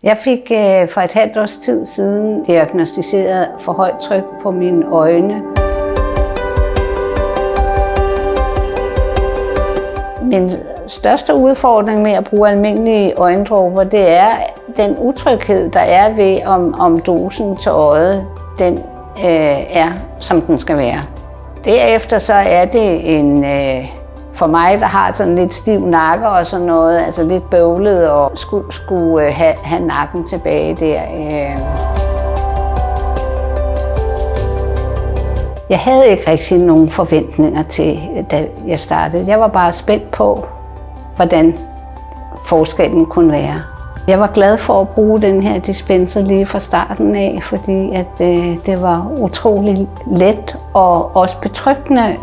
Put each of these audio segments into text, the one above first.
Jeg fik for et halvt års tid siden diagnosticeret for højt tryk på mine øjne. Min største udfordring med at bruge almindelige øjendråber, det er den utryghed, der er ved, om dosen til øjet den er, som den skal være. Derefter så er det en, for mig, der har sådan lidt stiv nakke og sådan noget, altså lidt bøvlet og skulle have nakken tilbage der. Jeg havde ikke rigtig nogen forventninger til, da jeg startede. Jeg var bare spændt på, hvordan forskellen kunne være. Jeg var glad for at bruge den her dispenser lige fra starten af, fordi at, det var utrolig let og også betryggende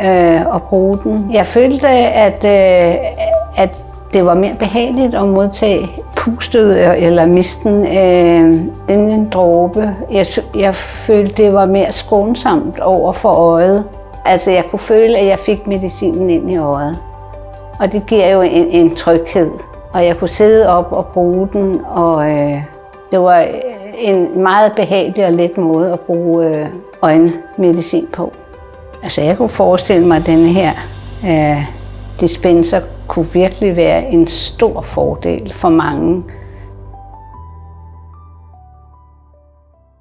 at bruge den. Jeg følte, at det var mere behageligt at modtage pustet eller misten end en dråbe. Jeg følte, det var mere skånsomt over for øjet. Altså jeg kunne føle, at jeg fik medicinen ind i øjet. Og det giver jo en tryghed. Og jeg kunne sidde op og bruge den, og det var en meget behagelig og let måde at bruge øjenmedicin på. Altså jeg kunne forestille mig, at denne her dispenser kunne virkelig være en stor fordel for mange.